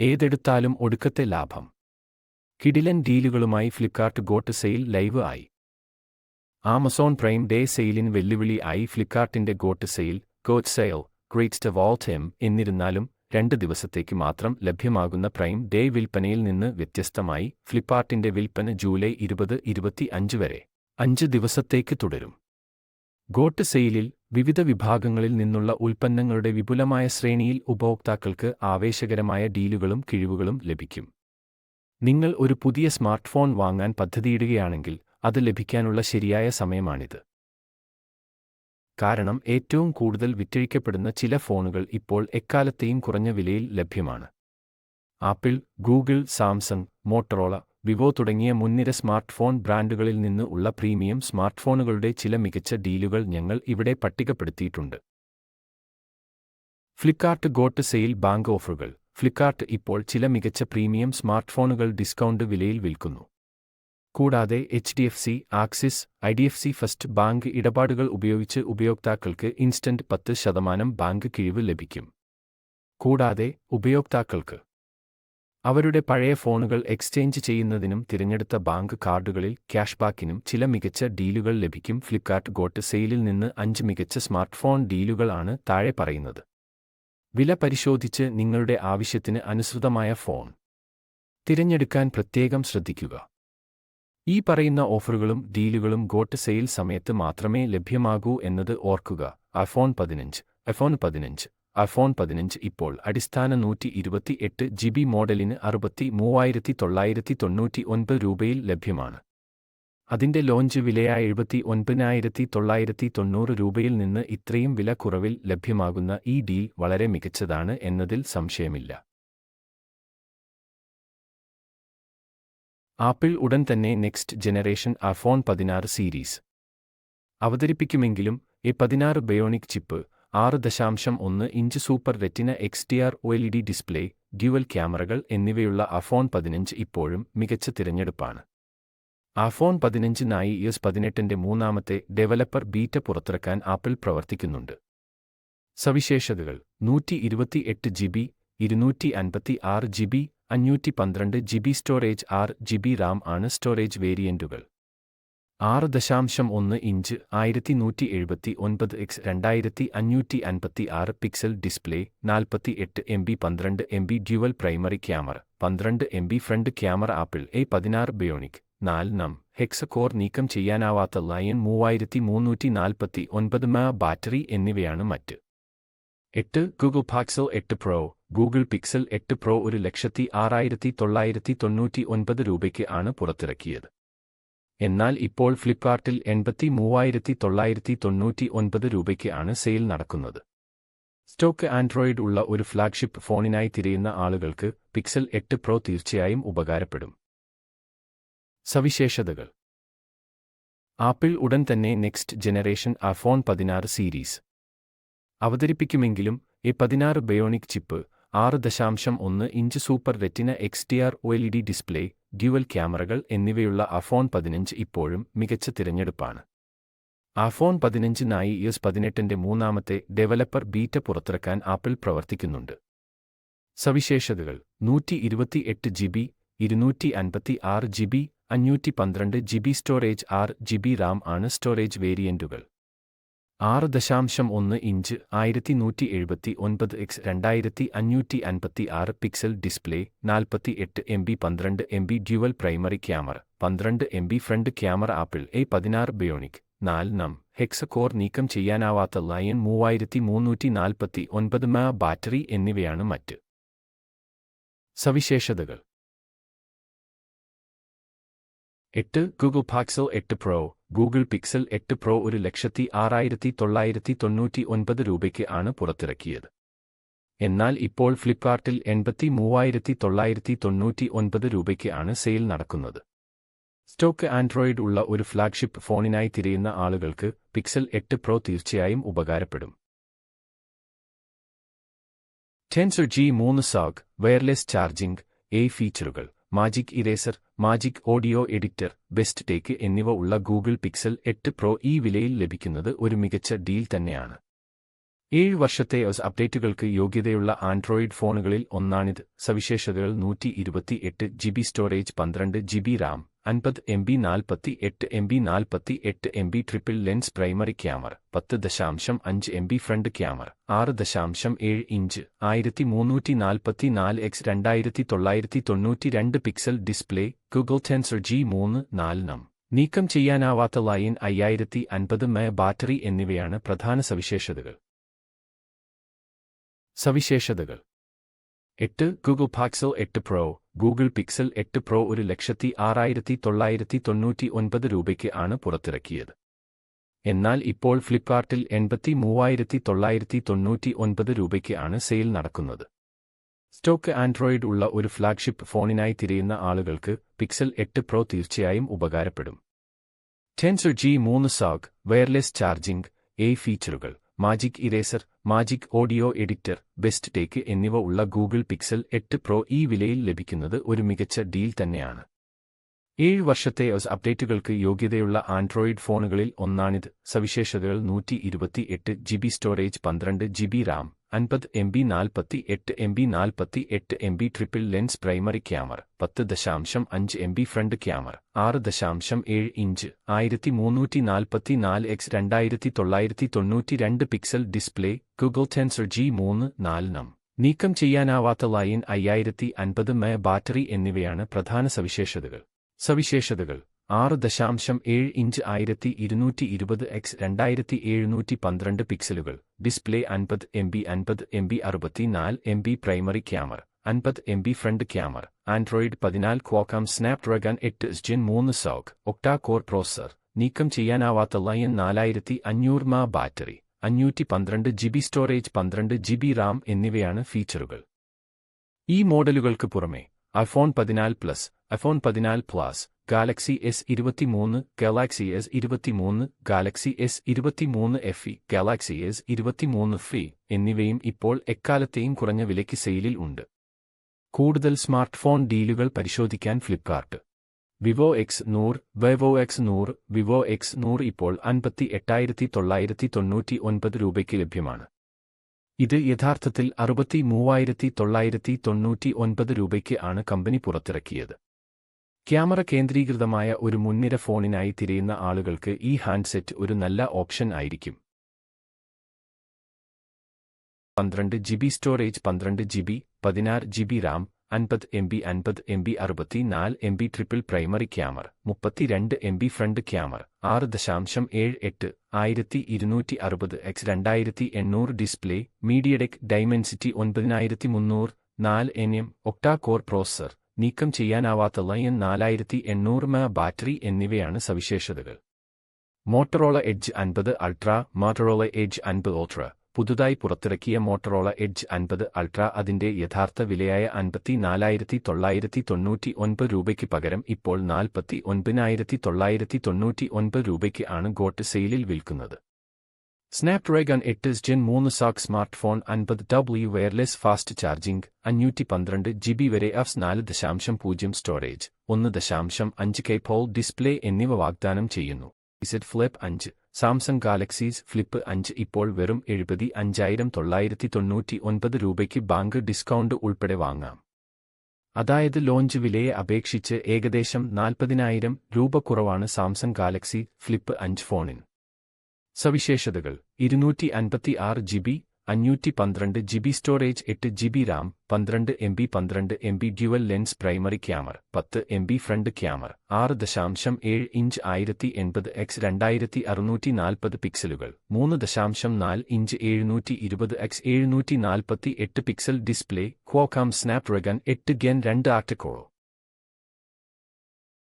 ഏതെടുത്താലും ഒടുക്കത്തെ ലാഭം. കിടിലൻ ഡീലുകളുമായി ഫ്ലിപ്കാർട്ട് ഗോട്ട് സെയിൽ ലൈവ് ആയി. ആമസോൺ പ്രൈം ഡേ സെയിലിന് വെല്ലുവിളി ആയി ഫ്ലിപ്കാർട്ടിന്റെ GOAT sale, GOAT sale, greatest of all time. എന്നിരുന്നാലും 2 ദിവസത്തേക്ക് മാത്രം ലഭ്യമാകുന്ന പ്രൈം ഡേ വിൽപ്പനയിൽ നിന്ന് വ്യത്യസ്തമായി ഫ്ലിപ്കാർട്ടിന്റെ വിൽപ്പന ജൂലൈ 20-25 വരെ 5 ദിവസത്തേക്ക് തുടരും. ഗോട്ട് സെയിലിൽ വിവിധ വിഭാഗങ്ങളിൽ നിന്നുള്ള ഉൽപ്പന്നങ്ങളുടെ വിപുലമായ ശ്രേണിയിൽ ഉപഭോക്താക്കൾക്ക് ആവേശകരമായ ഡീലുകളും കിഴിവുകളും ലഭിക്കും. നിങ്ങൾ ഒരു പുതിയ സ്മാർട്ട്ഫോൺ വാങ്ങാൻ പദ്ധതിയിടുകയാണെങ്കിൽ അത് ലഭിക്കാനുള്ള ശരിയായ സമയമാണിത്. കാരണം ഏറ്റവും കൂടുതൽ വിറ്റഴിക്കപ്പെടുന്ന ചില ഫോണുകൾ ഇപ്പോൾ എക്കാലത്തെയും കുറഞ്ഞ വിലയിൽ ലഭ്യമാണ്. Apple, Google, Samsung, Motorola, Vivo തുടങ്ങിയ മുൻനിര സ്മാർട്ട്ഫോൺ ബ്രാൻഡുകളിൽ നിന്ന് ഉള്ള പ്രീമിയം സ്മാർട്ട്ഫോണുകളുടെ ചില മികച്ച ഡീലുകൾ ഞങ്ങൾ ഇവിടെ പട്ടികപ്പെടുത്തിയിട്ടുണ്ട്. ഫ്ലിപ്കാർട്ട് ഗോട്ട് സെയിൽ ബാങ്ക് ഓഫറുകൾ. ഫ്ലിപ്കാർട്ട് ഇപ്പോൾ ചില മികച്ച പ്രീമിയം സ്മാർട്ട്ഫോണുകൾ ഡിസ്കൗണ്ട് വിലയിൽ വിൽക്കുന്നു. കൂടാതെ HDFC, axis, IDFC first bank ഇടപാടുകൾ ഉപയോഗിച്ച് ഉപയോക്താക്കൾക്ക് ഇൻസ്റ്റന്റ് 10% ബാങ്ക് കിഴിവ് ലഭിക്കും. കൂടാതെ ഉപയോക്താക്കൾക്ക് അവരുടെ പഴയ ഫോണുകൾ എക്സ്ചേഞ്ച് ചെയ്യുന്നതിനും തിരഞ്ഞെടുത്ത ബാങ്ക് കാർഡുകളിൽ ക്യാഷ്ബാക്കിനും ചില മികച്ച ഡീലുകൾ ലഭിക്കും. ഫ്ലിപ്കാർട്ട് ഗോട്ട് സെയിലിൽ നിന്ന് 5 മികച്ച സ്മാർട്ട്ഫോൺ ഡീലുകൾ ആണ് താഴെ പറയുന്നത്. വില പരിശോധിച്ച് നിങ്ങളുടെ ആവശ്യത്തിന് അനുസൃതമായ ഫോൺ തിരഞ്ഞെടുക്കാൻ പ്രത്യേകം ശ്രദ്ധിക്കുക. ഈ പറയുന്ന ഓഫറുകളും ഡീലുകളും ഗോട്ട് സെയിൽ സമയത്ത് മാത്രമേ ലഭ്യമാകൂ എന്നത് ഓർക്കുക. iPhone 15 ഇപ്പോൾ അടിസ്ഥാന 128 GB മോഡലിന് 63,999 രൂപയിൽ ലഭ്യമാണ്. അതിന്റെ ലോഞ്ച് വിലയായ 79,990 രൂപയിൽ നിന്ന് ഇത്രയും വില കുറവിൽ ലഭ്യമാകുന്ന ഈ ഡീൽ വളരെ മികച്ചതാണ് എന്നതിൽ സംശയമില്ല. ആപ്പിൾ ഉടൻ തന്നെ നെക്സ്റ്റ് ജനറേഷൻ iPhone 16 സീരീസ് അവതരിപ്പിക്കുമെങ്കിലും A16 Bionic chip, 6.1 inch super Retina XDR OLED display, dual ക്യാമറകൾ എന്നിവയുള്ള iPhone 15 ഇപ്പോഴും മികച്ച തിരഞ്ഞെടുപ്പാണ്. iPhone 15നായി iOS 18ന്റെ മൂന്നാമത്തെ ഡെവലപ്പർ ബീറ്റ പുറത്തിറക്കാൻ ആപ്പിൾ പ്രവർത്തിക്കുന്നുണ്ട്. സവിശേഷതകൾ: 128 GB, 256 GB, 512 GB storage, 6 GB RAM ആണ് സ്റ്റോറേജ് വേരിയന്റുകൾ. 6.1 inch 1179 x 2556 pixel display, 48 MB 12 MB dual primary camera, 12 MB front camera. Apple A16 Bionic 4nm hexa core നീക്കം ചെയ്യാനാവാത്ത ലയൺ 3349 mAh ബാറ്ററി എന്നിവയാണ് മറ്റ്. 8 Google Pixel 8 Pro. Google Pixel 8 Pro 1,06,999 രൂപയ്ക്ക് ആണ് പുറത്തിറക്കിയത്. എന്നാൽ ഇപ്പോൾ ഫ്ലിപ്കാർട്ടിൽ 83,999 രൂപയ്ക്ക് ആണ് സെയിൽ നടക്കുന്നത്. സ്റ്റോക്ക് ആൻഡ്രോയിഡ് ഉള്ള ഒരു ഫ്ലാഗ്ഷിപ്പ് ഫോണിനായി തിരയുന്ന ആളുകൾക്ക് പിക്സൽ 8 പ്രോ തീർച്ചയായും ഉപകാരപ്പെടും. സവിശേഷതകൾ: ആപ്പിൾ ഉടൻ തന്നെ നെക്സ്റ്റ് ജനറേഷൻ iPhone 16 സീരീസ് അവതരിപ്പിക്കുമെങ്കിലും A16 Bionic chip, 6.1 inch super Retina XDR OLED display, dual ക്യാമറകൾ എന്നിവയുള്ള iPhone 15 ഇപ്പോഴും മികച്ച തിരഞ്ഞെടുപ്പാണ്. iPhone 15നായി iOS 18ന്റെ മൂന്നാമത്തെ ഡെവലപ്പർ ബീറ്റ പുറത്തിറക്കാൻ ആപ്പിൾ പ്രവർത്തിക്കുന്നുണ്ട്. സവിശേഷതകൾ: 128 GB, 256 GB, 512 GB storage, 6 GB RAM ആണ് സ്റ്റോറേജ് വേരിയന്റുകൾ. 6.1 inch 1179 x 2556 pixel display, 48 MB 12 MB dual primary camera, 12 MB front camera. Apple A16 Bionic 4nm hexa core നീക്കം ചെയ്യാനാവാത്ത ലയൺ 3349 mAh ബാറ്ററി എന്നിവയാണ് മറ്റ്. സവിശേഷതകൾ: 8 Google Pixel 8 Pro. Google Pixel 8 Pro 1,06,999 രൂപയ്ക്ക് ആണ് പുറത്തിറക്കിയത്. എന്നാൽ ഇപ്പോൾ ഫ്ലിപ്കാർട്ടിൽ 83,999 രൂപയ്ക്ക് ആണ് സെയിൽ നടക്കുന്നത്. സ്റ്റോക്ക് ആൻഡ്രോയിഡ് ഉള്ള ഒരു ഫ്ലാഗ്ഷിപ്പ് ഫോണിനായി തിരയുന്ന ആളുകൾക്ക് പിക്സൽ 8 പ്രോ തീർച്ചയായും ഉപകാരപ്പെടും. Tensor G3 SOG wireless charging, ഫീച്ചറുകൾ: Magic Eraser, Magic Audio Editor, Best Take എന്നിവ ഉള്ള ഗൂഗിൾ പിക്സൽ 8 പ്രോ ഈ വിലയിൽ ലഭിക്കുന്നത് ഒരു മികച്ച ഡീൽ തന്നെയാണ്. 7 വർഷത്തെ OS അപ്ഡേറ്റുകൾക്ക് യോഗ്യതയുള്ള ആൻഡ്രോയിഡ് ഫോണുകളിൽ ഒന്നാണിത്. സവിശേഷതകൾ 128 GB storage, 12 GB RAM, 50 MB 48 MB 48 MB triple lens primary camera, 10.5 MB front camera, 6.7 inch 1344 x 2992 pixel display, Google Tensor G3 4 നീക്കം ചെയ്യാനാവാത്ത ലൈൻ 5050 mAh ബാറ്ററി എന്നിവയാണ് പ്രധാന സവിശേഷതകൾ. സവിശേഷതകൾ 8 Google Pixel 8 Pro. Google Pixel 8 Pro 1,06,999 രൂപയ്ക്ക് ആണ് പുറത്തിറക്കിയത്. എന്നാൽ ഇപ്പോൾ ഫ്ലിപ്കാർട്ടിൽ 83,999 രൂപയ്ക്ക് ആണ് സെയിൽ നടക്കുന്നത്. സ്റ്റോക്ക് ആൻഡ്രോയിഡ് ഉള്ള ഒരു ഫ്ലാഗ്ഷിപ്പ് ഫോണിനായി തിരയുന്ന ആളുകൾക്ക് പിക്സൽ 8 പ്രോ തീർച്ചയായും ഉപകാരപ്പെടും. Tensor G3 SOG, wireless charging, ഫീച്ചറുകൾ, Magic Eraser, Magic Audio Editor, Best Take എന്നിവ ഉള്ള ഗൂഗിൾ പിക്സൽ 8 പ്രോ ഈ വിലയിൽ ലഭിക്കുന്നത് ഒരു മികച്ച ഡീൽ തന്നെയാണ്. 7 വർഷത്തെ OS അപ്ഡേറ്റുകൾക്ക് യോഗ്യതയുള്ള ആൻഡ്രോയിഡ് ഫോണുകളിൽ ഒന്നാണിത്. സവിശേഷതകൾ 128 GB storage, 12 GB RAM, 50 MB 48 MB 48 MB triple lens primary camera, 10.5 MB front camera, 6.7 inch 1344 x 2992 pixel display, Google Tensor G3 4 നീക്കം ചെയ്യാനാവാത്ത ലൈൻ 5050 mAh ബാറ്ററി എന്നിവയാണ് പ്രധാന സവിശേഷതകൾ. സവിശേഷതകൾ 6.7 ഇഞ്ച് 1220 x 2712 പിക്സലുകൾ, display 50 MB 64 MB primary camera, 50 MB front camera, Android 14 Qualcomm Snapdragon 8 Gen 3 SOG, octa core processor, നീക്കം ചെയ്യാനാവാത്ത ലൈൻ 4500 mAh battery, 512 GB storage, 12 GB RAM എന്നിവയാണ് ഫീച്ചറുകൾ. ഈ മോഡലുകൾക്ക് പുറമെ iPhone 14 Plus, iPhone 14 Plus, Galaxy S23, Galaxy S23, Galaxy S23 FE, Galaxy S23 FE എന്നിവയും ഇപ്പോൾ എക്കാലത്തെയും കുറഞ്ഞ വിലയ്ക്ക് സെയിലിൽ ഉണ്ട്. കൂടുതൽ സ്മാർട്ട് ഫോൺ ഡീലുകൾ പരിശോധിക്കാൻ Flipkart. Vivo X100, Vivo X100, Vivo X100 ഇപ്പോൾ 58,999 രൂപയ്ക്ക് ലഭ്യമാണ്. ഇത് യഥാർത്ഥത്തിൽ 63,999 രൂപയ്ക്ക് ആണ് കമ്പനി പുറത്തിറക്കിയത്. ക്യാമറ കേന്ദ്രീകൃതമായ ഒരു മുൻനിര ഫോണിനായി തിരയുന്ന ആളുകൾക്ക് ഈ ഹാൻഡ്സെറ്റ് ഒരു നല്ല ഓപ്ഷൻ ആയിരിക്കും. 12 GB storage, 12 GB, 16 GB RAM, 50 MB 64 MB triple primary camera, 32 MB front camera, 6.78 1260 x 2800 display, MediaTek Dimensity 9300 4 nm, octa core processor, നീക്കം ചെയ്യാനാവാത്ത ലൈൻ 4800 mAh ബാറ്ററി എന്നിവയാണ് സവിശേഷതകൾ. Motorola Edge 50 Ultra, Motorola Edge 50 Ultra. പുതുതായി പുറത്തിറക്കിയ മോട്ടറോള എഡ്ജ് 50 അൾട്ര അതിന്റെ യഥാർത്ഥ വിലയായ 54,999 രൂപയ്ക്ക് പകരം ഇപ്പോൾ 49,999 രൂപയ്ക്ക് ആണ് ഗോട്ട് സെയിലിൽ വിൽക്കുന്നത്. Snapdragon 8 Gen 3 SOG smartphone, 50W wireless fast charging, 512 GB വരെ AFS 4.0 സ്റ്റോറേജ്, 1.5K പോൾ ഡിസ്പ്ലേ എന്നിവ വാഗ്ദാനം ചെയ്യുന്നു. Z Flip 5, Samsung Galaxies Flip 5 ഇപ്പോൾ വെറും 75,999 രൂപയ്ക്ക് ബാങ്ക് ഡിസ്കൗണ്ട് ഉൾപ്പെടെ വാങ്ങാം. അതായത് ലോഞ്ച് വിലയെ അപേക്ഷിച്ച് ഏകദേശം 40,000 രൂപ കുറവാണ് സാംസങ് ഗാലക്സി ഫ്ലിപ്പ് 5 ഫോണിന്. സവിശേഷതകൾ 256 GB, 512 GB storage, 8 GB RAM, 12 MB dual lens primary camera, 10 MB front camera, 6.7 inch 1080 x 2640 പിക്സലുകൾ, 3.4 ഇഞ്ച് 720 x 748 pixel display, Qualcomm Snapdragon 8 Gen 2 octa-core.